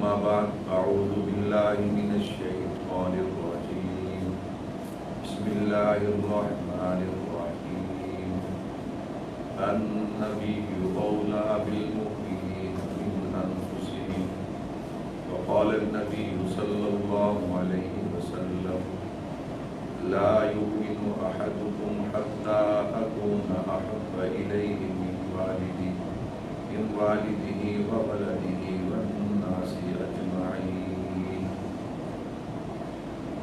أما بعد أعوذ بالله من الشيطان الرجيم بسم الله الرحمن الرحيم النبي أولى بالمؤمنين من أنفسهم وقال النبي صلى الله عليه وسلم لا يؤمن أحدكم حتى أكون أحب إليه من والده وولده والناس أجمعين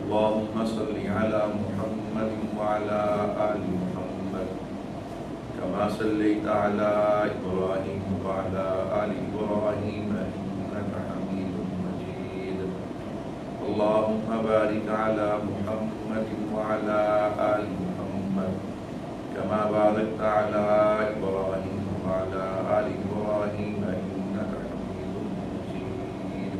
اللهم صل على محمد وعلى آل محمد كما صليت على إبراهيم وعلى آل إبراهيم إنك حميد مجيد اللهم بارك على محمد وعلى آل محمد كما باركت على إبراهيم وعلى آل إبراهيم إنك حميد مجيد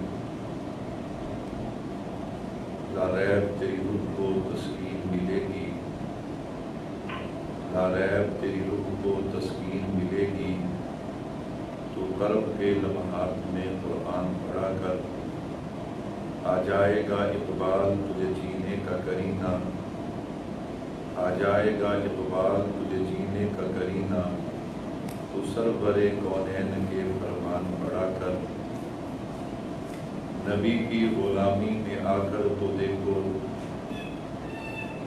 لا ریب تیری روح کو تسکین ملے گی لا ریب تیری روح کو تسکین ملے گی تو کرب کے لمحات میں قرآن پڑھا کر آ جائے گا اقبال تجھے جینے کا کرینہ آ جائے گا اقبال تجھے جینے کا کرینہ تو سرور کونین کے فرمان پڑھا کر نبی کی غلامی میں آ کر تو دیکھو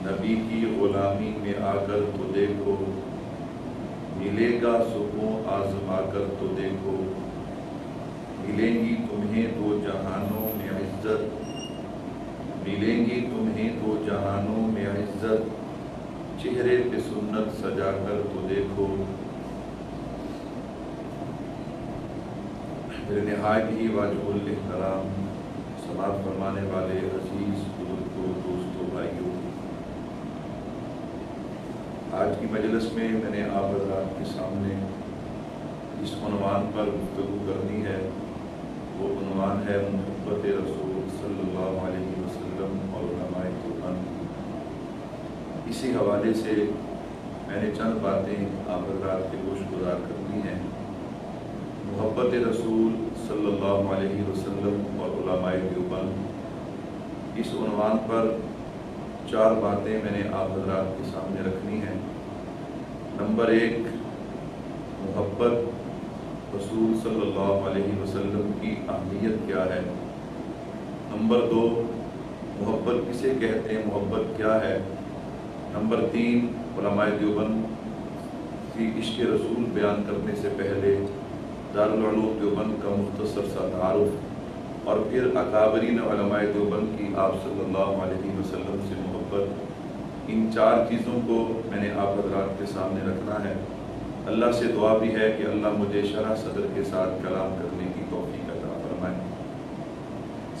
نبی کی غلامی میں آ کر تو دیکھو ملے گا سکون آزما کر تو دیکھو ملیں گی تمہیں دو جہانوں میں عزت ملیں گی تمہیں دو جہانوں میں عزت چہرے پہ سنت سجا کر تو دیکھو میرے نہایت ہی واجب الاحترام سماعت فرمانے والے عزیز بزرگوں دوستوں بھائیوں، آج کی مجلس میں میں نے آپ حضرات کے سامنے اس عنوان پر گفتگو کرنی ہے۔ وہ عنوان ہے محبت رسول صلی اللہ علیہ وسلم اور علماء دیوبند۔ اسی حوالے سے میں نے چند باتیں آپ حضرات کے گوش گزار کرنی ہیں۔ محبت رسول صلی اللہ علیہ وسلم اور علماء دیوبند، اس عنوان پر چار باتیں میں نے آپ حضرات کے سامنے رکھنی ہیں۔ نمبر ایک، محبت رسول صلی اللہ علیہ وسلم کی اہمیت کیا ہے۔ نمبر دو، محبت کسے کہتے ہیں، محبت کیا ہے۔ نمبر تین، علماء دیوبند کی عشق رسول بیان کرنے سے پہلے دارالعلوم دیوبند کا مختصر سا تعارف، اور پھر اکابرین علماء دیوبند کی آپ صلی اللہ علیہ وسلم سے محبت۔ ان چار چیزوں کو میں نے آپ حضرات کے سامنے رکھنا ہے۔ اللہ سے دعا بھی ہے کہ اللہ مجھے شرح صدر کے ساتھ کلام کرنے کی توفیق عطا فرمائے۔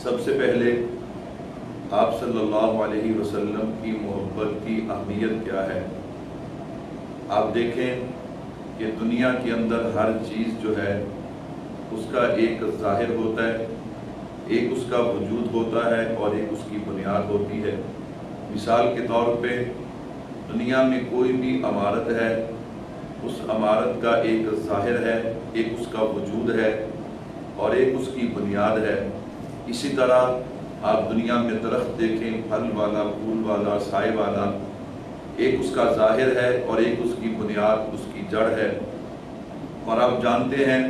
سب سے پہلے آپ صلی اللہ علیہ وسلم کی محبت کی اہمیت کیا ہے۔ آپ دیکھیں کہ دنیا کے اندر ہر چیز جو ہے اس کا ایک ظاہر ہوتا ہے، ایک اس کا وجود ہوتا ہے اور ایک اس کی بنیاد ہوتی ہے۔ مثال کے طور پہ دنیا میں کوئی بھی عمارت ہے، اس عمارت کا ایک ظاہر ہے، ایک اس کا وجود ہے اور ایک اس کی بنیاد ہے۔ اسی طرح آپ دنیا میں درخت دیکھیں، پھل والا، پھول والا، سائے والا، ایک اس کا ظاہر ہے اور ایک اس کی بنیاد، اس کی جڑ ہے۔ اور آپ جانتے ہیں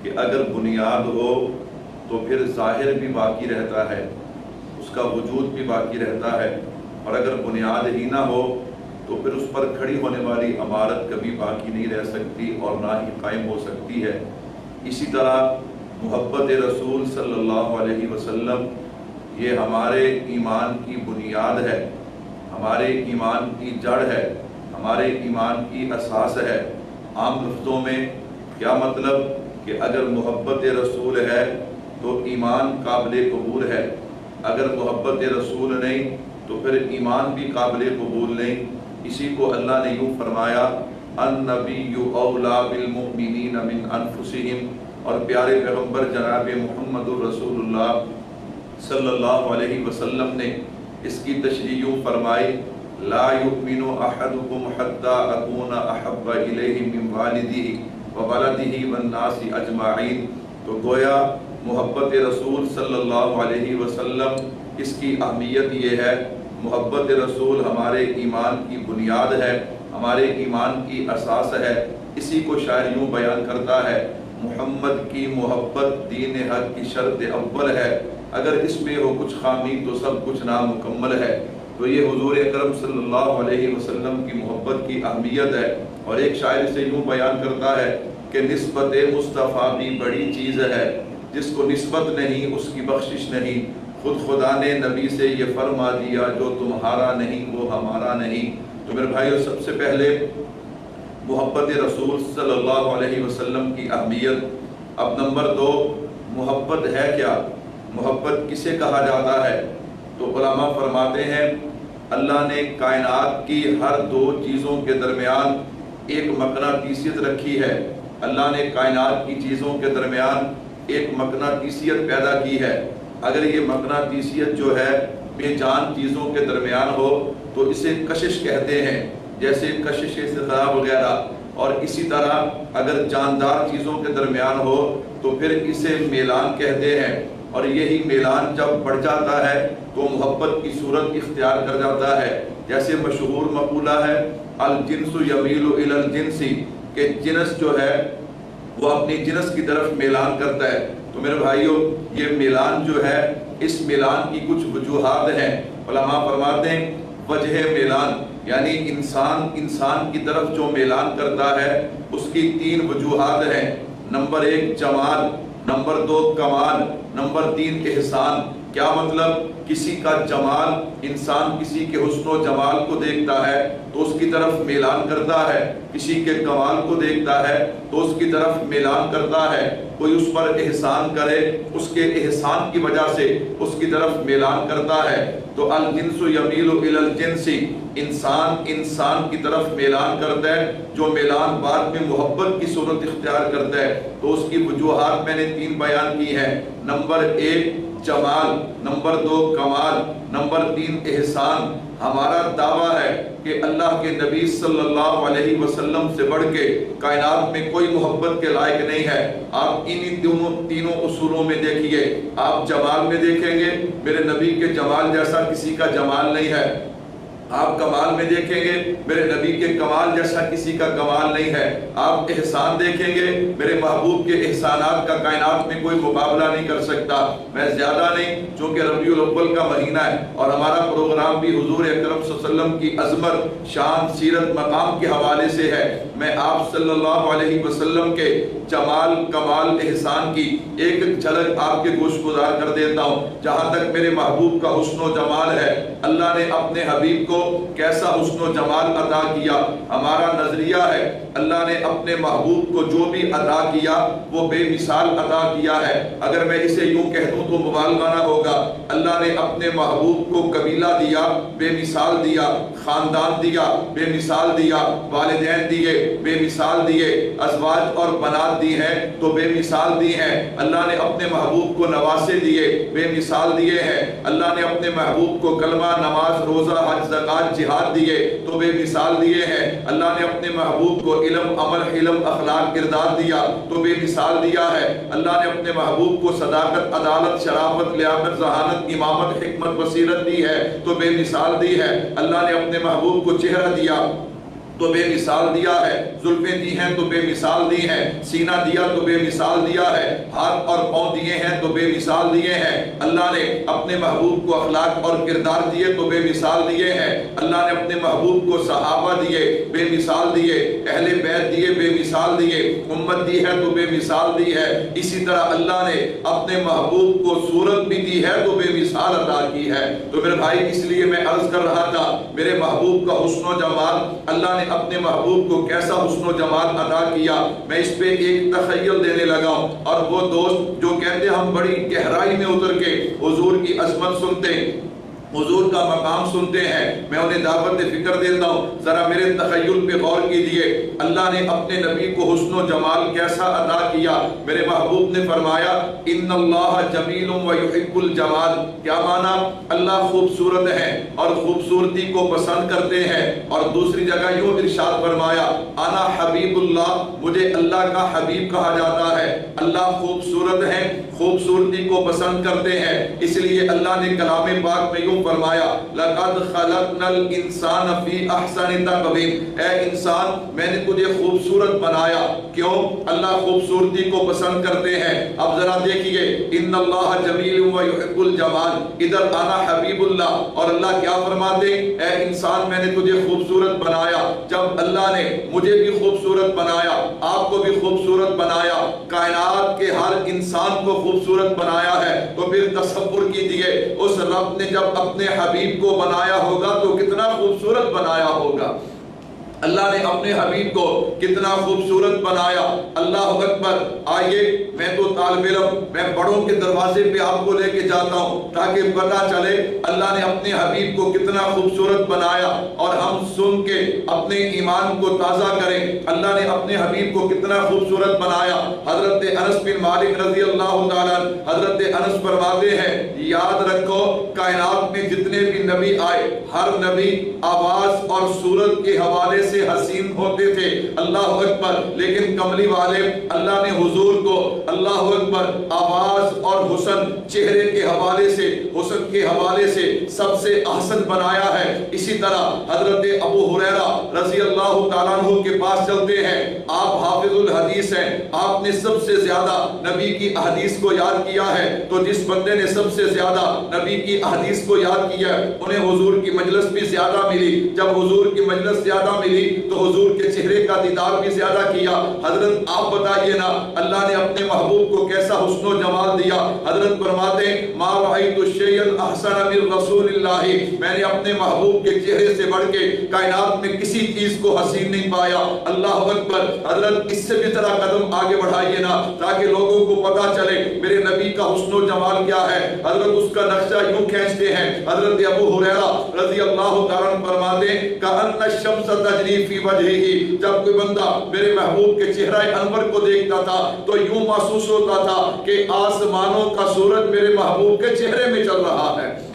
کہ اگر بنیاد ہو تو پھر ظاہر بھی باقی رہتا ہے، اس کا وجود بھی باقی رہتا ہے، اور اگر بنیاد ہی نہ ہو تو پھر اس پر کھڑی ہونے والی عمارت کبھی باقی نہیں رہ سکتی اور نہ ہی قائم ہو سکتی ہے۔ اسی طرح محبت رسول صلی اللہ علیہ وسلم یہ ہمارے ایمان کی بنیاد ہے، ہمارے ایمان کی جڑ ہے، ہمارے ایمان کی اساس ہے۔ عام لفظوں میں کیا مطلب کہ اگر محبت رسول ہے تو ایمان قابل قبول ہے، اگر محبت رسول نہیں تو پھر ایمان بھی قابل قبول نہیں۔ اسی کو اللہ نے یوں فرمایا النبی اولا بالمؤمنین من انفسہم، اور پیارے پیغمبر جناب محمد الرسول اللہ صلی اللہ علیہ وسلم نے اس کی تشریح یوں فرمائی لا یؤمن احدکم حتی اکون احب الیہ من والدہ وولدہ والناس اجمعین۔ تو گویا محبت رسول صلی اللہ علیہ وسلم، اس کی اہمیت یہ ہے، محبت رسول ہمارے ایمان کی بنیاد ہے، ہمارے ایمان کی اساس ہے۔ اسی کو شاعر یوں بیان کرتا ہے، محمد کی محبت دین حق کی شرط اول ہے، اگر اس میں ہو کچھ خامی تو سب کچھ نامکمل ہے۔ تو یہ حضور اکرم صلی اللہ علیہ وسلم کی محبت کی اہمیت ہے۔ اور ایک شاعر سے یوں بیان کرتا ہے کہ نسبت مصطفیٰ بھی بڑی چیز ہے، جس کو نسبت نہیں اس کی بخشش نہیں، خود خدا نے نبی سے یہ فرما دیا، جو تمہارا نہیں وہ ہمارا نہیں۔ تو میرے بھائیو، سب سے پہلے محبت رسول صلی اللہ علیہ وسلم کی اہمیت۔ اب نمبر 2، محبت ہے کیا؟ محبت کسے کہا جاتا ہے؟ تو علماء فرماتے ہیں اللہ نے کائنات کی ہر دو چیزوں کے درمیان ایک مقناطیسیت رکھی ہے۔ اللہ نے کائنات کی چیزوں کے درمیان ایک مقناطیسیت پیدا کی ہے۔ اگر یہ مقناطیسیت جو ہے بے جان چیزوں کے درمیان ہو تو اسے کشش کہتے ہیں، جیسے کشش استخراج وغیرہ۔ اور اسی طرح اگر جاندار چیزوں کے درمیان ہو تو پھر اسے میلان کہتے ہیں۔ اور یہی میلان جب بڑھ جاتا ہے تو محبت کی صورت اختیار کر جاتا ہے۔ جیسے مشہور مقولہ ہے الجنس یمیل الی الجنس، کہ جنس جو ہے وہ اپنی جنس کی طرف میلان کرتا ہے۔ تو میرے بھائیوں، یہ میلان جو ہے، اس میلان کی کچھ وجوہات ہیں۔ علماء فرماتے ہیں وجہ میلان، یعنی انسان کی طرف جو میلان کرتا ہے اس کی 3 وجوہات ہیں۔ نمبر 1 جمال، نمبر 2 کمال، نمبر 3 احسان۔ کیا مطلب؟ کسی کا جمال، انسان کسی کے حسن و جمال کو دیکھتا ہے تو اس کی طرف میلان کرتا ہے، کسی کے کمال کو دیکھتا ہے تو اس کی طرف میلان کرتا ہے، کوئی اس پر احسان کرے اس کے احسان کی وجہ سے اس کی طرف میلان کرتا ہے۔ تو الجنس یمیل الی الجنس، انسان کی طرف میلان کرتا ہے، جو میلان بعد میں محبت کی صورت اختیار کرتا ہے۔ تو اس کی وجوہات میں نے 3 بیان کی ہیں۔ نمبر 1 جمال، نمبر 2 کمال، نمبر 3 احسان۔ ہمارا دعویٰ ہے کہ اللہ کے نبی صلی اللہ علیہ وسلم سے بڑھ کے کائنات میں کوئی محبت کے لائق نہیں ہے۔ آپ انہی تینوں اصولوں میں دیکھیے، آپ جمال میں دیکھیں گے میرے نبی کے جمال جیسا کسی کا جمال نہیں ہے، آپ کمال میں دیکھیں گے میرے نبی کے کمال جیسا کسی کا کمال نہیں ہے، آپ احسان دیکھیں گے میرے محبوب کے احسانات کا کائنات میں کوئی مقابلہ نہیں کر سکتا۔ میں زیادہ نہیں، چونکہ ربیع الاول کا مہینہ ہے اور ہمارا پروگرام بھی حضور اکرم صلی اللہ علیہ وسلم کی عظمت، شان، سیرت، مقام کے حوالے سے ہے۔ میں آپ صلی اللہ علیہ وسلم کے جمال، کمال، احسان کی ایک جھلک آپ کے گوش گزار کر دیتا ہوں۔ جہاں تک میرے محبوب کا حسن و جمال ہے، اللہ نے اپنے حبیب کو کیسا حسن و جمال عطا کیا۔ ہمارا نظریہ ہے اللہ نے اپنے محبوب کو جو بھی عطا کیا وہ بے مثال عطا کیا ہے۔ اگر میں اسے یوں کہہ دوں تو مبالغہ نہ ہوگا۔ اللہ نے اپنے محبوب کو قبیلہ دیا، بے مثال دیا، خاندان دیا، بے مثال دیا، والدین دیے، بے مثال دیے، ازواج اور بنات دی ہیں تو بے مثال دی ہیں۔ اللہ نے اپنے محبوب کو نواسے دیے، بے مثال دیے ہیں۔ اللہ نے اپنے محبوب کو کلمہ، نماز، روزہ، حج، زکوٰۃ، جہاد دیے تو بے مثال دیے ہیں۔ اللہ نے اپنے محبوب کو علم، عمل، حلم، اخلاق، کردار دیا تو بے مثال دیا ہے۔ اللہ نے اپنے محبوب کو صداقت، عدالت، شرافت، لیاقت، ذہانت، امامت، حکمت، بصیرت دی ہے تو بے مثال دی ہے۔ اللہ نے اپنے محبوب کو چہرہ دیا تو بے مثال دیا ہے، زلفیں دی ہیں تو بے مثال دی ہیں، سینہ دیا تو بے مثال دیا ہے، ہاتھ اور پاؤں دیے ہیں تو بے مثال دیے ہیں۔ اللہ نے اپنے محبوب کو اخلاق اور کردار دیے تو بے مثال دیے ہیں۔ اللہ نے اپنے محبوب کو صحابہ دیے، بے مثال دیے، اہل بیت دیے، بے مثال دیے، امت دی ہے تو بے مثال دی ہے۔ اسی طرح اللہ نے اپنے محبوب کو صورت بھی دی ہے تو بے مثال عطا کی ہے۔ تو میرے بھائی، اس لیے میں عرض کر رہا تھا میرے محبوب کا حسن و جمال، اللہ نے اپنے محبوب کو کیسا حسن و جمال عطا کیا، میں اس پہ ایک تخیل دینے لگا ہوں۔ اور وہ دوست جو کہتے ہم بڑی گہرائی میں اتر کے حضور کی عظمت سنتے حضور کا مقام سنتے ہیں، میں انہیں دعوت فکر دیتا ہوں، ذرا میرے تخیل پہ غور کیجئے، اللہ نے اپنے نبی کو حسن و جمال کیسا عطا کیا۔ میرے محبوب نے فرمایا ان اللہ جمیل و یحب الجمال، کیا معنی؟ اللہ خوبصورت ہے اور خوبصورتی کو پسند کرتے ہیں۔ اور دوسری جگہ یوں ارشاد فرمایا انا حبیب اللہ، مجھے اللہ کا حبیب کہا جاتا ہے۔ اللہ خوبصورت ہے، خوبصورتی کو پسند کرتے ہیں، اس لیے اللہ نے کلام پاک میں یوں فرمایا لقد خلقنا الانسان فی احسن تقویم، اے انسان میں نے تجھے خوبصورت بنایا۔ کیوں؟ اللہ خوبصورتی کو پسند کرتے ہیں۔ اب ذرا دیکھیے ان اللہ جمیل و یحب الجمال، ادھر انا حبیب اللہ، اور اللہ کیا فرماتے؟ اے انسان میں نے تجھے خوبصورت بنایا۔ جب اللہ نے مجھے بھی خوبصورت بنایا، آپ کو بھی خوبصورت بنایا، کائنات کے ہر انسان کو خوبصورت بنایا ہے، تو پھر تصور کیجئے اس رب نے جب اپنے حبیب کو بنایا ہوگا تو کتنا خوبصورت بنایا ہوگا۔ اللہ نے اپنے حبیب کو کتنا خوبصورت بنایا۔ اللہ اکبر۔ آئیے میں تو طالب علم، میں بڑوں کے دروازے پہ آپ کو لے کے جاتا ہوں تاکہ پتہ چلے اللہ نے اپنے حبیب کو کتنا خوبصورت بنایا، اور ہم سن کے اپنے ایمان کو تازہ کریں۔ اللہ نے اپنے حبیب کو کتنا خوبصورت بنایا۔ حضرت انس بن مالک رضی اللہ تعالیٰ، حضرت انس فرماتے ہیں یاد رکھو کائنات میں جتنے بھی نبی آئے، ہر نبی آواز اور صورت کے حوالے سے حسین ہوتے تھے، اللہ اکبر، لیکن کملی والے اللہ نے حضور کو اللہ اکبر آواز اور حسن چہرے کے حوالے سے، حسن کے حوالے سے سب سے احسن بنایا ہے۔ اسی طرح حضرت ابو ہریرہ رضی اللہ تعالیٰ عنہ کے پاس چلتے ہیں، آپ حافظ الحدیث ہیں، آپ نے سب سے زیادہ نبی کی احادیث کو یاد کیا ہے، تو جس بندے نے سب سے زیادہ نبی کی احادیث کو یاد کیا انہیں حضور کی مجلس بھی زیادہ ملی۔ جب حضور کی مجلس زیادہ ملی تو حضور کے چہرے کا دیدار بھی زیادہ کیا۔ حضرت آپ بتائیے نا اللہ نے اپنے محبوب کو کیسا حسن و جمال دیا۔ حضرت فرماتے ہیں ما رأیت شیئا احسن من رسول اللہ، میں نے اپنے محبوب کے چہرے سے بڑھ کے کائنات میں کسی چیز کو حسین نہیں پایا۔ اللہ اکبر۔ حضرت اس سے بھی ذرا قدم آگے بڑھائیے نا تاکہ لوگوں کو پتا چلے میرے نبی کا حسن و جمال کیا ہے۔ حضرت اس کا نقشہ یوں کھینچتے ہیں، حضرت ابو ہریرہ رضی اللہ تعالیٰ عنہ فرماتے ہیں کأن الشمس تجری فی وجہہ، جب کوئی بندہ میرے محبوب کے چہرہ انور کو دیکھتا تھا تو یوں محسوس ہوتا تھا کہ آسمانوں کا سورج میرے محبوب کے چہرے میں چل رہا ہے۔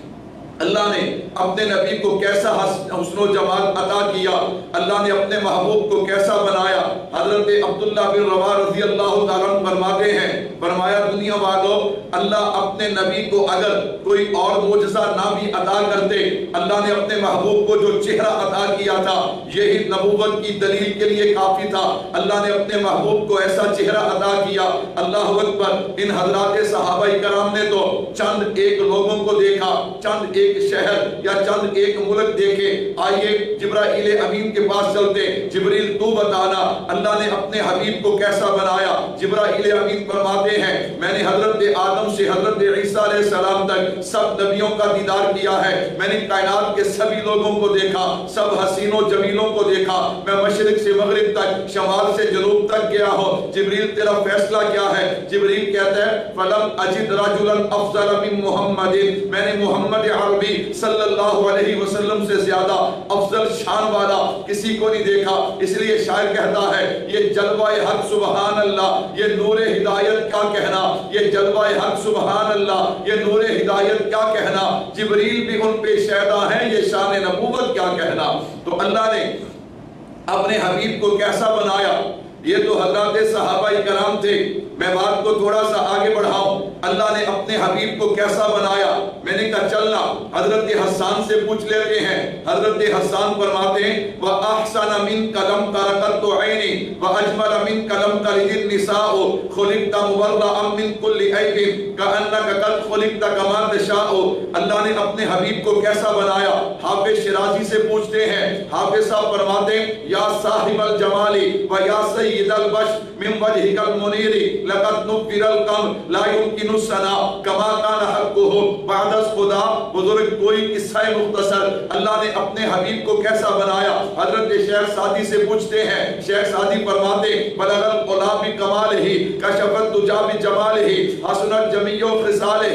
اللہ نے اپنے نبی کو کیسا حسن و جمال عطا کیا، اللہ نے اپنے محبوب کو کیسا بنایا۔ حضرت عبداللہ بن رواحہ رضی اللہ تعالیٰ عنہ فرماتے ہیں، فرمایا دنیا والوں اللہ اپنے نبی کو اگر کوئی اور معجزہ نہ بھی عطا کرتے، اللہ نے اپنے محبوب کو جو چہرہ عطا کیا تھا یہی نبوت کی دلیل کے لیے کافی تھا۔ اللہ نے اپنے محبوب کو ایسا چہرہ عطا کیا۔ اللہ اکبر۔ ان حضرات صحابہ کرام نے تو چند ایک لوگوں کو دیکھا، چند ایک شہر یا چند ایک ملک دیکھے۔ آئیے جبرائیل امین کے پاس چلتے، جبریل تو بتانا اللہ نے اپنے حبیب کو کیسا بنایا۔ جبرائیل امین فرماتے ہیں میں نے حضرت آدم سے حضرت عیسیٰ علیہ السلام تک سب نبیوں کا دیدار کیا ہے، میں نے کائنات کے سبھی لوگوں کو دیکھا، سب حسینوں جمیلوں کو دیکھا، میں مشرق سے مغرب تک، شمال سے جنوب تک گیا ہوں، جبریل تیرا فیصلہ کیا ہے؟ جبریل کہتا ہے فلم اجد رجلا افضل من محمد، میں نے محمد عربی صلی اللہ علیہ وسلم سے زیادہ افضل شان والا کسی کو نہیں دیکھا۔ اس لیے شاعر کہتا ہے یہ جلوہ حق سبحان اللہ، یہ نور ہدایت کیا کہنا، یہ جلوہ حق سبحان اللہ، یہ نور ہدایت کیا کہنا، جبریل بھی ان پہ شہدا ہیں، یہ شان نبوت کیا کہنا۔ تو اللہ نے اپنے حبیب کو کیسا بنایا، یہ تو حضرات صحابہ کرام تھے۔ میں بات کو تھوڑا سا آگے بڑھاؤں، اللہ نے اپنے حبیب کو کیسا بنایا۔ میں نے کہا چلنا حضرت حسان سے پوچھ لیتے ہیں۔ حضرت حسان فرماتے ہیں وَأَحْسَنَ مِنْكَ لَمْ تَرَقَتُ عَيْنِي وَأَجْمَلَ مِنْكَ لَمْ تَلِدِ النِّسَاءُ خُلِقْتَ مُبَرَّأً مِنْ كُلِّ عَيْبٍ كَأَنَّكَ قَدْ خُلِقْتَ كَمَا تَشَاءُ۔ اللہ نے اپنے حبیب کو کیسا بنایا۔ حافظ شیرازی سے پوچھتے ہیں، حافظ صاحب فرماتے ہیں یا صاحب الجمال و یا سید البشر من وجهك المنیر لقد نبر القمر لا يمكن السنا كما كان حقه بعد خدا۔ بزرگ کوئی قصہ مختصر اللہ نے اپنے حبیب کو کیسا بنایا۔ حضرت شیخ سعدی سے پوچھتے ہیں، شیخ سعدی فرماتے بلغ العلا بکمالہ کشف الدجی بجمالہ حسنت جمیع خصالہ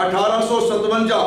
1857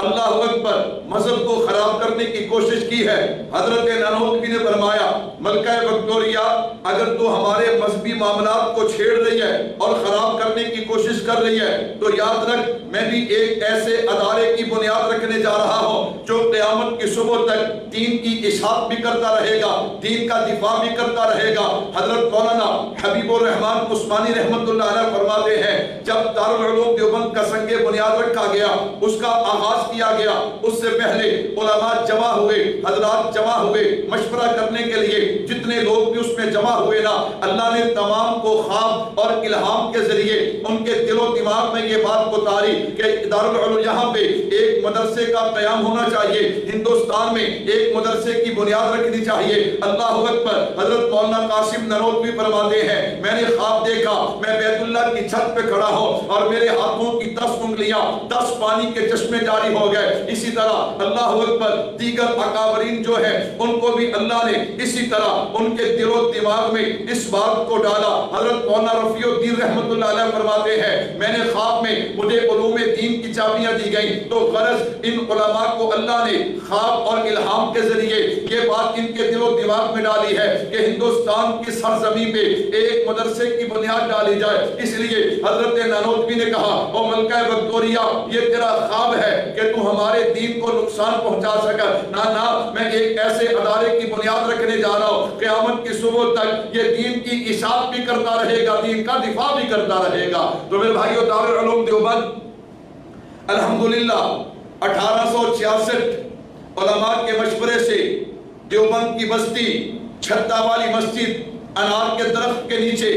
اللہ اکبر مذہب کو خراب کرنے کی کوشش کی ہے۔ حضرت نانوتوی نے فرمایا ملکہ وکٹوریہ اگر تو ہمارے مذہبی معاملات کو چھیڑ رہی ہے اور خراب کرنے کی کوشش کر رہی ہے تو یاد رکھ میں بھی ایک ایسے ادارے کی بنیاد رکھنے جا رہا ہوں جو قیامت کی صبح تک دین کی اشاعت بھی کرتا رہے گا، دین کا دفاع بھی کرتا رہے گا۔ حضرت مولانا حبیب الرحمان عثمانی رحمت اللہ علیہ فرماتے ہیں جب دارالعلوم دیوبند کا سنگ بنیاد رکھا گیا، اس کا آغاز کیا گیا، اس سے پہلے علماء جمع ہوئے، حضرات جمع ہوئے مشورہ کرنے کے لیے، جتنے لوگ بھی اس میں جمع ہوئے نا، اللہ نے تمام کو خواب اور الہام کے ذریعے ان کے دل و دماغ میں یہ بات اتاری کہ دارالعلوم یہاں پہ ایک مدرسے کا قیام ہونا چاہیے، ہندوستان میں ایک مدرسے کی بنیاد رکھنی چاہیے۔ اللہ اکبر۔ حضرت مولانا قاسم نانوتوی فرماتے ہیں میں نے خواب دیکھا میں بیت اللہ کی چھت پہ کھڑا ہوں اور میرے ہاتھوں کی 10 انگلیاں 10 پانی کے چشمے جاری ہو گئے۔ اسی طرح اللہ اکبر دیگر اکابرین جو ہے ان کو بھی اللہ نے اسی طرح ان کے دل و دماغ میں اس بات کو ڈالا۔ حضرت مولانا رفیع الدین رحمت اللہ علیہ فرماتے ہیں میں نے خواب میں مجھے علوم دین کی چابیاں دی گئیں تو غرض ان علماء کو اللہ نے خواب اور الہام کے ذریعے یہ بات ان کے دل و دماغ میں ڈالی ہے کہ ہندوستان کی سرزمین پہ ایک مدرسے کی بنیاد ڈالی جائے۔ اس لیے حضرت نانوتوی نے کہا او ملکہ وکٹوریہ یہ تیرا خواب ہے کہ تو ہمارے دین کو نقصان پہنچا سکا، نہ میں ایک ایسے ادارے کی بنیاد رکھنے جا رہا ہوں قیامت کی صبح تک یہ دین کی اشاعت بھی کرتا رہے گا، دین کا دفاع بھی کرتا رہے گا۔ تو میرے بھائیو دارالعلوم دیوبند الحمدللہ 1866 علماء کے مشورے سے دیوبند کی بستی چھتا والی مسجد انار کے درخت کے نیچے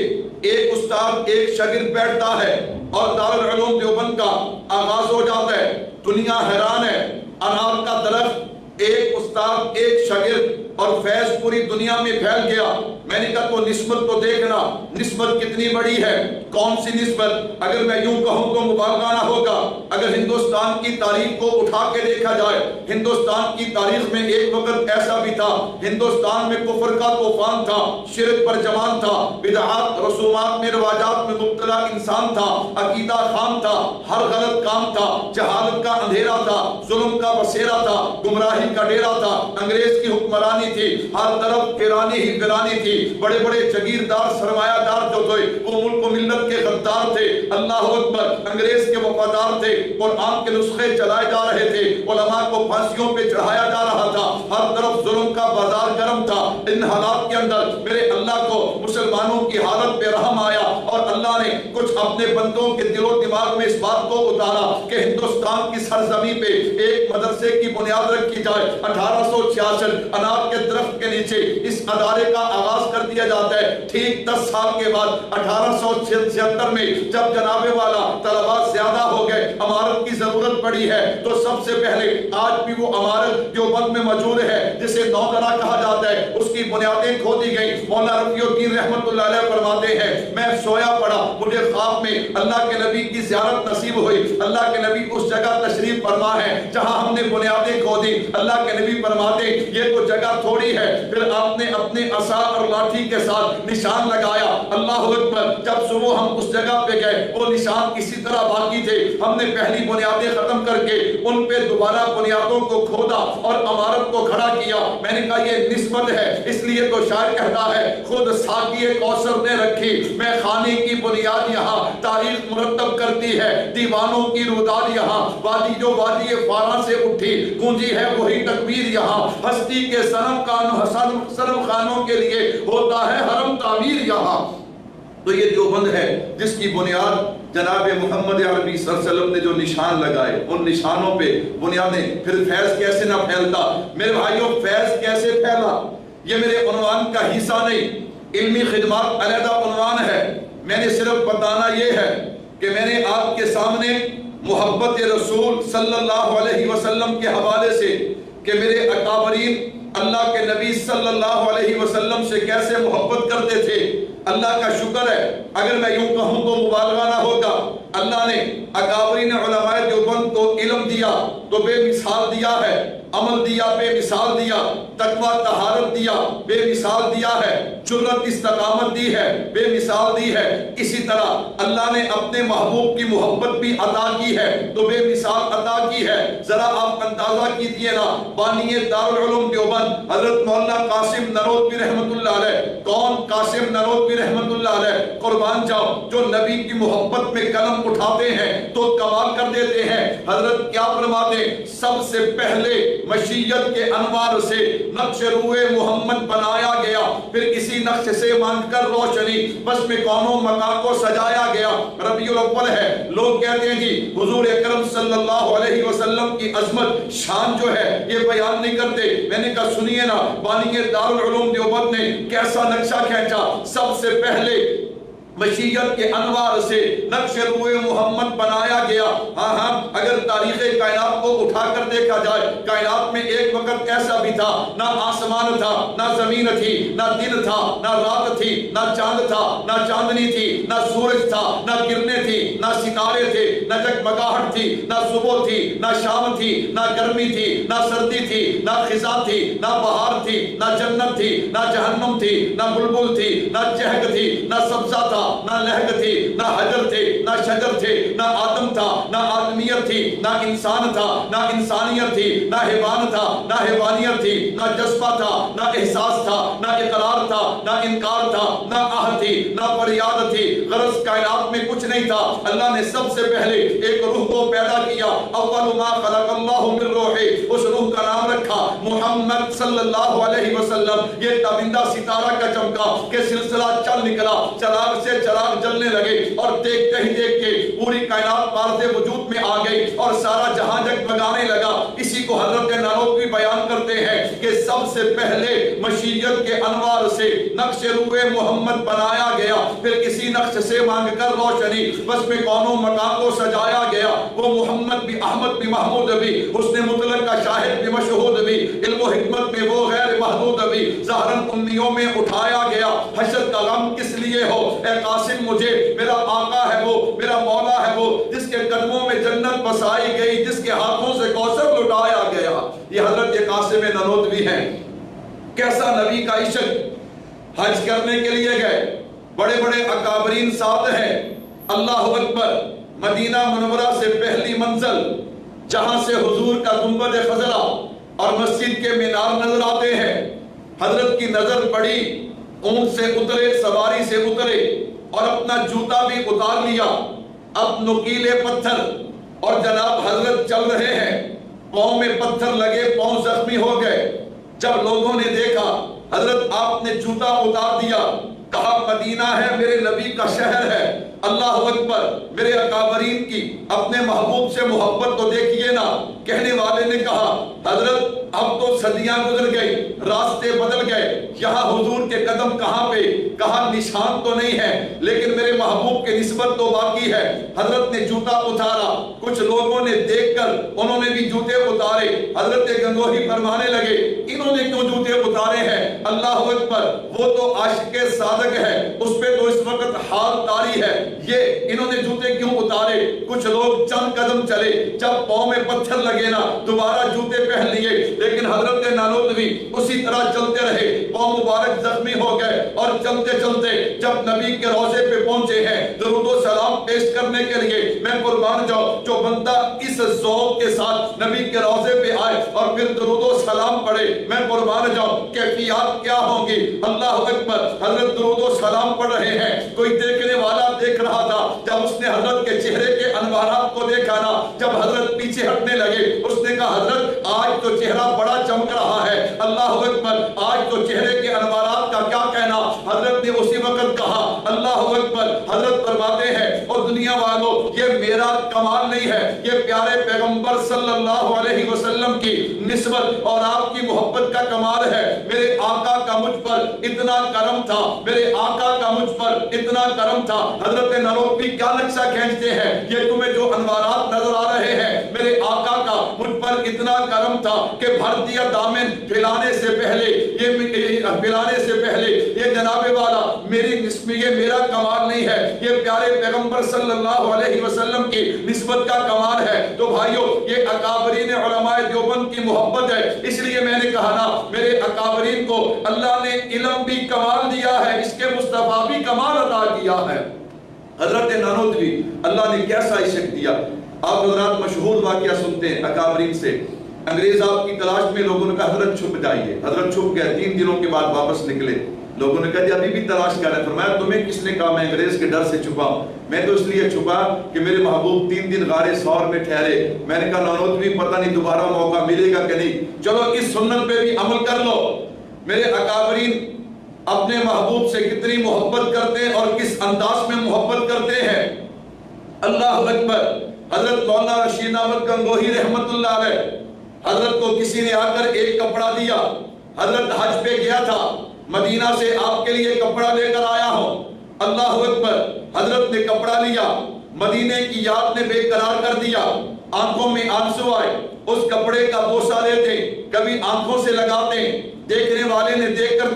ایک استاد ایک شاگرد بیٹھتا ہے اور دارالعلوم دیوبند کا آغاز ہو جاتا ہے۔ دنیا حیران ہے، انار کا درخت، ایک استاد ایک شاگرد اور فیض پوری دنیا میں پھیل گیا۔ میں نے کہا تو نسبت تو دیکھنا، نسبت کتنی بڑی ہے، کون سی نسبت؟ اگر میں یوں کہوں تو مبالغہ ہوگا۔ اگر ہندوستان کی تاریخ کو اٹھا کے دیکھا جائے، ہندوستان کی تاریخ میں ایک وقت ایسا بھی تھا ہندوستان میں کفر کا طوفان تھا، شرک پر جوان تھا، بدعات رسومات میں رواجات میں مبتلا انسان تھا، عقیدہ خام تھا، ہر غلط کام تھا، جہالت کا اندھیرا تھا، ظلم کا بسیرا تھا، گمراہی کا ڈیرا تھا، انگریز کی حکمرانی تھی، ہر طرف ویرانی ہی ویرانی تھی، بڑے بڑے جگیردار سرمایہ دار جو تھے وہ ملک و ملت کے غدار تھے، اللہ اکبر، انگریز کے وفادار تھے، قرآن کے نسخے چلائے جا رہے تھے، علماء کو پھانسیوں پہ چڑھایا جا رہا تھا، ہر طرف ظلم کا بازار گرم تھا۔ ان حالات کے اندر میرے اللہ کو مسلمانوں کی حالت پہ رحم آیا اور اللہ نے کچھ اپنے بندوں کے دل و دماغ میں اس بات کو اتارا کہ ہندوستان کی سرزمین پہ ایک مدرسے کی بنیاد رکھی جائے۔ 1866 انار کے درخت کے نیچے اس ادارے کا آغاز کر دیا جاتا ہے۔ ٹھیک 10 سال کے بعد 1876 میں جب جناب والا طلباء زیادہ ہو گئے، عمارت کی ضرورت پڑی ہے تو سب سے پہلے آج بھی وہ عمارت دیوبند میں موجود ہے جسے نوترا کہا جاتا ہے، اس کی بنیادیں کھودی گئی۔ مولانا رفیع الدین رحمت اللہ علیہ فرماتے ہیں میں سویا پڑا، مجھے خواب میں اللہ کے نبی کی زیارت نصیب ہوئی۔ اللہ کے نبی اس جگہ تشریف فرما ہے جہاں ہم نے بنیادیں کھودی۔ اللہ کے نبی فرماتے یہ تو جگہ تھوڑی ہے، پھر آپ نے اپنے عصا اور لاٹھی کے ساتھ نشان لگایا۔ اللہ اکبر، جب صبح ہم اس جگہ پہ گئے وہ نشان اسی طرح باقی تھے۔ ہم نے پہلی بنیادیں ختم کر کے ان پہ دوبارہ بنیادوں کو کھودا اور عمارت کو کھڑا کیا۔ میں نے کہا یہ نسبت ہے، اس لیے تو شاعر کہتا ہے خود ساقی کوثر نے رکھی میں خانے کی بنیاد یہاں، تاریخ مرتب کرتی ہے دیوانوں کی روداد یہاں، وادی جو وادی فاراں سے اٹھی گونجی ہے وہی تکبیر یہاں، ہستی کے صنم خانوں کے لیے ہوتا ہے حرم تعمیر یہاں۔ تو یہ دیوبند ہے جس کی بنیاد جناب محمد عربی صلی اللہ علیہ وسلم نے جو نشان لگائے، ان نشانوں پہ بنیادیں۔ پھر فیض کیسے نہ پھیلتا میرے بھائیوں، فیض کیسے پھیلا یہ میرے عنوان کا حصہ نہیں، علمی خدمات علیحدہ عنوان ہے۔ میں نے صرف بتانا یہ ہے کہ میں نے آپ کے سامنے محبت رسول صلی اللہ علیہ وسلم کے حوالے سے کہ میرے اکابرین اللہ کے نبی صلی اللہ علیہ وسلم سے کیسے محبت کرتے تھے، اللہ کا شکر ہے، اگر میں یوں کہوں تو مبالغہ نہ ہوگا، اللہ نے اکابرین علماء دیوبند کو علم دیا تو بے مثال دیا ہے، عمل دیا بے مثال دیا، تقویٰ طہارت دیا بے مثال دیا ہے، جرت استقامت دی ہے بے مثال دی ہے۔ اسی طرح اللہ نے اپنے محبوب کی محبت بھی عطا کی ہے تو بے مثال عطا کی ہے۔ ذرا آپ اندازہ کیجئے نا، بانی دارالعلوم دیوبند حضرت مولانا قاسم نروتوی رحمت اللہ علیہ، کون قاسم نروتوی رحمت اللہ علیہ، قربان جاؤ، جو نبی کی محبت میں قلم اٹھاتے ہیں تو کمال کر دیتے ہیں۔ حضرت کیا فرماتے ہیں؟ سب سے پہلے مشیت کے انوار سے نقش روئے محمد بنایا گیا، پھر اسی نقش سے مانگ کر روشنی بس میں کونوں مکان کو سجایا گیا۔ ربیع الاول ہے، لوگ کہتے ہیں جی حضور اکرم صلی اللہ علیہ وسلم کی عظمت شان جو ہے یہ بیان نہیں کرتے۔ میں نے کہا سنیے نا، بانی دارالعلوم دیوبند نے کیسا نقشہ کھینچا۔ سب سے پہلے مشیت کے انوار سے نقش روئے محمد بنایا گیا۔ ہاں اگر تاریخ کائنات کو اٹھا کر دیکھا جائے، کائنات میں ایک وقت ایسا بھی تھا نہ آسمان تھا، نہ زمین تھی، نہ دن تھا، نہ رات تھی، نہ چاند تھا، نہ چاندنی تھی، نہ سورج تھا، نہ کرنیں تھی، نہ ستارے تھے، نہ جگمگاہٹ تھی، نہ صبح تھی، نہ شام تھی، نہ گرمی تھی، نہ سردی تھی، نہ خزاں تھی، نہ بہار تھی، نہ جنت تھی، نہ جہنم تھی، نہ بلبل تھی، نہ چہک تھی، نہ سبزہ تھا، نہ لہگ تھی، نہ حجر تھے، نہ شجر تھے، نہ آدم تھا، نہ آدمیت تھی، نہ انسان تھا، نہ انسانیت تھی، نہ حیوان تھا، نہ حیوانیت تھی، نہ جذبہ تھا، نہ احساس تھا، نہ اقرار تھا، نہ انکار تھا، نہ آہ تھی، نہ فریاد تھی۔ غرض کائنات میں کچھ نہیں تھا۔ اللہ نے سب سے پہلے ایک روح کو پیدا کیا، اول ما خلق اللہ من روح، اس روح کا نام رکھا محمد صلی اللہ علیہ وسلم۔ یہ تابندہ ستارہ کا چمکا کہ سلسلہ چل نکلا، چراغ سے چراغ جلنے لگے اور دیکھتے ہی دیکھتے پوری کائنات مارد وجود میں آ گئی اور سارا جہاں جگمگانے لگا۔ اسی کو حضرت نانوتوی بیان کرتے ہیں کہ سب سے پہلے مشیت کے انوار سے نقش روئے محمد بنایا گیا، پھر اسی نقش سے مانگ کر روشنی بس میں کونوں مکان کو سجایا گیا۔ وہ محمد بھی، احمد بھی، محمود بھی، حسن مطلق کا شاہد بھی، مشہود بھی، علم و حکمت میں وہ غیر محدود بھی، ظاہراً امیوں میں اٹھایا گیا۔ حشر کا غم کس لیے ہو اے قاسم، مجھے میرا آقا ہے وہ، میرا مولا ہے وہ، جس کے قدموں میں جنت بسائی گئی، جس کے ہاتھوں سے کوثر لٹایا گیا۔ یہ حضرت قاسم نانوتوی ہیں۔ کیسا نبی کا عشق، حج کرنے کے لیے گئے، بڑے بڑے اکابرین ساتھ ہیں۔ اللہ اکبر، مدینہ منورہ سے پہلی منزل جہاں سے حضور کا گنبد خضرا اور مسجد کے مینار نظر آتے ہیں۔ حضرت کی نظر پڑی، اونٹ سے اترے، سواری سے اترے اور اپنا جوتا بھی اتار لیا۔ اب نکیلے پتھر اور جناب حضرت چل رہے ہیں، پاؤں میں پتھر لگے، پاؤں زخمی ہو گئے۔ جب لوگوں نے دیکھا حضرت آپ نے جوتا اتار دیا، کہا مدینہ ہے، میرے نبی کا شہر ہے۔ اللہ اکبر، میرے اکابرین کی اپنے محبوب سے محبت تو دیکھیے نا۔ کہنے والے نے کہا حضرت اب تو صدیاں گزر گئی، راستے بدل گئے، یہاں حضور کے قدم کہاں پہ؟ کہا نشان تو نہیں ہے لیکن میرے محبوب کے نسبت تو باقی ہے۔ حضرت نے جوتا اتارا، کچھ لوگوں نے دیکھ کر انہوں نے بھی جوتے اتارے۔ حضرت گنگوہی فرمانے لگے انہوں نے کیوں جوتے اتارے ہیں؟ اللہ اکبر، وہ تو عاشق صادق ہے، اس پہ تو اس وقت حال طاری ہے، یہ انہوں نے جوتے کیوں اتارے؟ کچھ لوگ چند قدم چلے، جب پاؤں میں پتھر لگے نا دوبارہ جوتے پہن لیے، لیکن حضرت نانوتوی اسی طرح چلتے رہے، پاؤں مبارک زخمی ہو گئے اور چلتے چلتے جب نبی کے روضے پہ پہنچے ہیں درود و سلام پیش کرنے کے لیے، میں قربان جاؤں جو بندہ اس ذوق کے ساتھ نبی کے روضے پہ آئے اور پھر درود و سلام پڑھے، میں قربان جاؤں کیفیات کیا ہوں گی۔ اللہ اکبر، حضرت درود و سلام پڑھ رہے ہیں، کوئی دیکھنے والا دیکھ رہا تھا۔ جب اس نے حضرت کے چہرے کے انوارات کو دیکھا نا، جب حضرت پیچھے ہٹنے لگے، اس نے کہا حضرت آج تو چہرہ بڑا چمک رہا ہے۔ اللہ اکبر، آج تو چہرے کے انوارات کا کیا کہنا۔ حضرت نے اسی وقت کہا اللہ اکبر، حضرت فرماتے ہیں اور دنیا والوں یہ میرا کمال نہیں ہے، یہ پیارے پیغمبر صلی اللہ علیہ وسلم کی نسبت اور آپ کی محبت کا کمال ہے۔ میرے آقا کا مجھ پر اتنا کرم تھا، میرے آقا کا مجھ پر اتنا کرم تھا۔ حضرت نانوتوی کیا نقشہ کھینچتے ہیں، یہ تمہیں جو انوارات نظر آ رہے ہیں، میرے آقا کا مجھ پر پر اتنا کرم تھا کہ بھر دیا دامن پھیلانے سے پہلے یہ جناب والا میری نسبت، یہ میرا کمال نہیں ہے، یہ پیارے پیغمبر صلی اللہ علیہ وسلم کی نسبت کا کمال ہے۔ تو بھائیو یہ اکابرین علماء دیوبند کی محبت ہے، اس لیے میں نے کہا نا میرے اکابرین کو اللہ نے علم بھی کمال دیا ہے، اس کے مصطفیٰ بھی کمال عطا کیا ہے۔ حضرت نانوتوی اللہ نے کیسا عشق دیا۔ آپ حضرات مشہور واقعہ سنتے ہیں اکابرین سے، انگریز آپ کی تلاش میں، لوگوں نے کہا حضرت چھپ جائیے، حضرت چھپ گئے، 3 دنوں کے بعد واپس نکلے، لوگوں نے کہا جی ابھی بھی تلاش کر رہے ہیں، فرمایا تمہیں کس نے کہا میں انگریز کے ڈر سے چھپا؟ میں تو اس لیے چھپا کہ میرے محبوب 3 دن غار ثور میں ٹھہرے۔ میں نے کہا نانوتوی پتہ نہیں دوبارہ موقع ملے گا کہ نہیں، چلو اس سنت پہ بھی عمل کر لو۔ میرے اکابرین اپنے محبوب سے کتنی محبت کرتے ہیں اور کس انداز میں محبت کرتے ہیں، اللہ اکبر۔ حضرت مولانا رشید احمد گنگوہی رحمت اللہ علیہ، حضرت کو کسی نے آ کر ایک کپڑا دیا، حضرت حج پہ گیا تھا، مدینہ سے آپ کے لیے کپڑا لے کر آیا ہوں، اللہ اکبر۔ حضرت نے کپڑا لیا، مدینے کی یاد نے بے قرار کر دیا، آنکھوں میں آنسو آئے، اس کپڑے کا بوسہ لیتے، کبھی آنکھوں سے لگاتے، دیکھنے والے نے دیکھ کر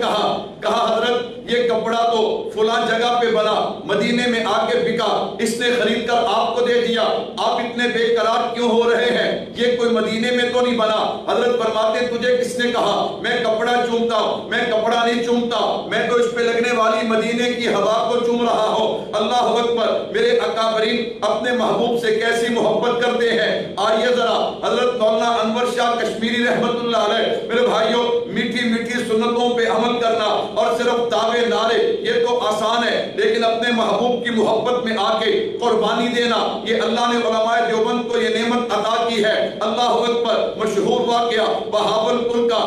کہا حضرت یہ کپڑا تو فلاں جگہ پہ بنا، مدینے میں آ کے بکا، اس نے خرید کر آپ کو دے دیا، آپ اتنے بے قرار کیوں ہو رہے ہیں؟ یہ کوئی مدینے میں تو نہیں بنا۔ حضرت فرماتے تجھے کس نے کہا میں کپڑا چومتا ہوں؟ میں کپڑا نہیں چومتا، میں تو اس پہ لگنے والی مدینے کی ہوا کو چوم رہا ہوں۔ اللہ اکبر۔ میرے اکابرین اپنے محبوب سے کیسی محبت کرتے ہیں، آئیے ذرا حضرت مولانا انور شاہ کشمیری رحمت اللہ علیہ، میرے بھائیوں میٹھی سنتوں پہ عمل کرنا اور صرف دعوے نعرے یہ تو آسان ہے، لیکن اپنے محبوب کی محبت میں آ کے قربانی دینا، یہ اللہ نے علماء دیوبند کو یہ نعمت عطا کی ہے۔ اللہ اکبر۔ مشہور واقعہ بہاولپور کا،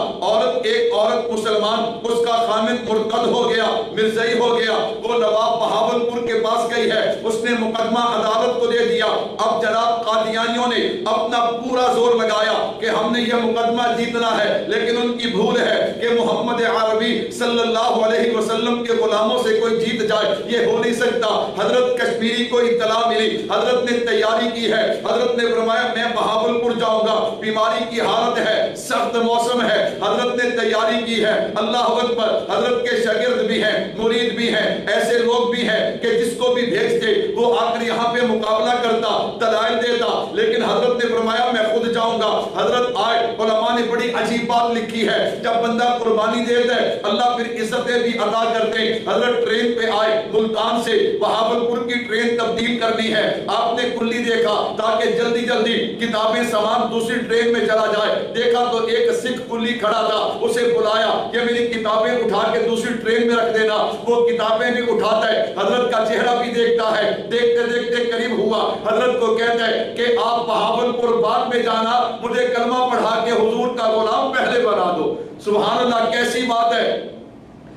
ایک عورت مسلمان، اس کا خامد مرتد ہو گیا، مرزائی ہو گیا، وہ نواب بہاولپور کے پاس گئی ہے، اس نے مقدمہ عدالت کو دے دیا۔ اب جناب قادیانیوں نے اپنا پورا زور لگایا کہ ہم نے یہ مقدمہ جیتنا ہے، لیکن ان کی بھول ہے کہ محمد عربی صلی اللہ علیہ وسلم کے غلاموں سے کوئی جیت جائے، یہ ہو نہیں سکتا۔ حضرت کشمیری کو اطلاع ملی، حضرت نے تیاری کی ہے، حضرت نے فرمایا میں بہاولپور جاؤں گا، بیماری کی حالت ہے، سخت موسم ہے، حضرت نے تیاری کی ہے۔ اللہ اکبر۔ حضرت کے شاگرد بھی ہیں، مرید بھی ہیں، ایسے لوگ بھی ہیں کہ جس کو بھی بھیجتے وہ آ کر یہاں پہ مقابلہ کرتا، دلائل دیتا، لیکن حضرت نے فرمایا میں خود جاؤں گا۔ حضرت آئے، علماء نے بڑی عجیب بات لکھی ہے، جب بندہ قربانی دیتا ہے اللہ پھر عزتیں بھی عطا کرتے ہیں۔ حضرت ٹرین پہ آئے، ملتان سے بہاولپور کی ٹرین تبدیل کرنی ہے، آپ نے کلی دیکھا تاکہ جلدی جلدی کتابیں سامان دوسری ٹرین میں چلا جائے، دیکھا تو ایک سکھ کلی کھڑا تھا، اسے بلایا کہ میری کتابیں اٹھا کے دوسری ٹرین میں رکھ دینا، وہ کتابیں بھی اٹھاتا ہے، حضرت کا چہرہ بھی دیکھتا ہے، دیکھتے دیکھتے قریب ہوا، حضرت کو کہتا ہے کہ آپ بہاولپور بعد میں جانا، مجھے کلمہ پڑھا کے حضور کا غلام پہلے بنا دو۔ سبحان اللہ، کیسی بات ہے۔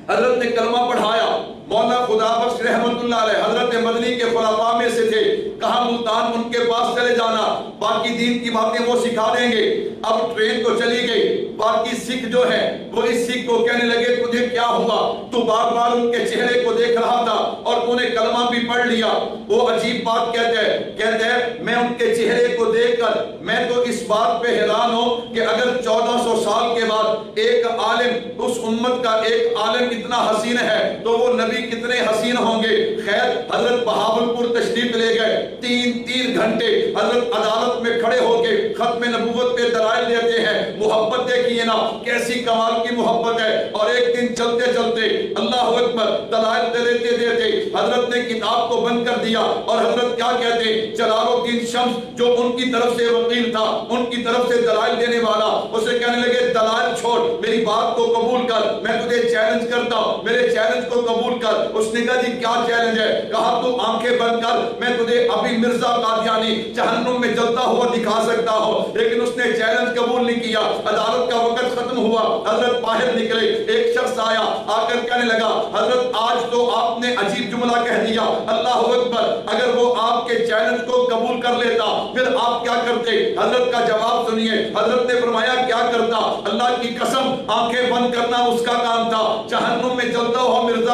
حضرت نے کلمہ پڑھایا، مولانا خدا بخش رحمت اللہ علیہ حضرت مدنی کے خلفاء میں سے تھے، کہا ملتان ان کے پاس چلے جانا، باقی دین کی باتیں وہ سکھا دیں گے۔ اب ٹرین تو چلی گئی، باقی سکھ جو ہے وہ اس سکھ کو کہنے لگے تجھے کیا ہوا، تو بار بار ان کے چہرے کو دیکھ رہا تھا اور تو نے کلمہ بھی پڑھ لیا۔ وہ عجیب بات کہتے ہیں میں ان کے چہرے کو دیکھ کر میں تو اس بات پہ حیران ہوں کہ اگر 1400 سال کے بعد ایک عالم، اس امت کا ایک عالم اتنا حسین ہے تو وہ نبی کتنے حسین ہوں گے۔ خیر حضرت بہاولپور تشریف لے گئے، 3 گھنٹے حضرت عدالت میں کھڑے ہو کے ختم نبوت پہ دلائل دیتے ہیں۔ محبت دیکھیے نا کیسی کمال کی محبت ہے۔ اور ایک دن چلتے چلتے اللہ اکبر دلائل دیتے دیتے حضرت نے کتاب کو بند کر دیا اور حضرت کیا کہتے جلال الدین شمس جو ان کی طرف سے وکیل تھا، ان کی طرف سے دلائل دینے والا، اسے کہنے لگے دلائل چھوڑ، میری بات کو قبول کر، میں تجھے چیلنج کرتا ہوں، میرے چیلنج کو قبول کر۔ اس نے کہا جی کیا چیلنج ہے؟ کہا تو آنکھیں بند کر، میں تجھے ابھی مرزا قادیانی جہنم میں جلتا ہوا دکھا سکتا ہوں۔ لیکن اس نے چیلنج قبول نہیں کیا۔ عدالت کا وقت ختم ہوا، حضرت باہر نکلے، ایک شخص آیا، آ کر کہنے لگا حضرت آج تو آپ نے عجیب جملہ کہہ دیا، اللہ اکبر، اگر وہ آپ کے چیلنج کو قبول کر لیتا پھر آپ کیا کرتے؟ حضرت کا جواب سنیے، حضرت نے فرمایا کیا کرتا؟ اللہ کی قسم آنکھیں بند کرنا اس کا کام تھا، جہنم میں جلتا ہوا مرزا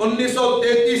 1933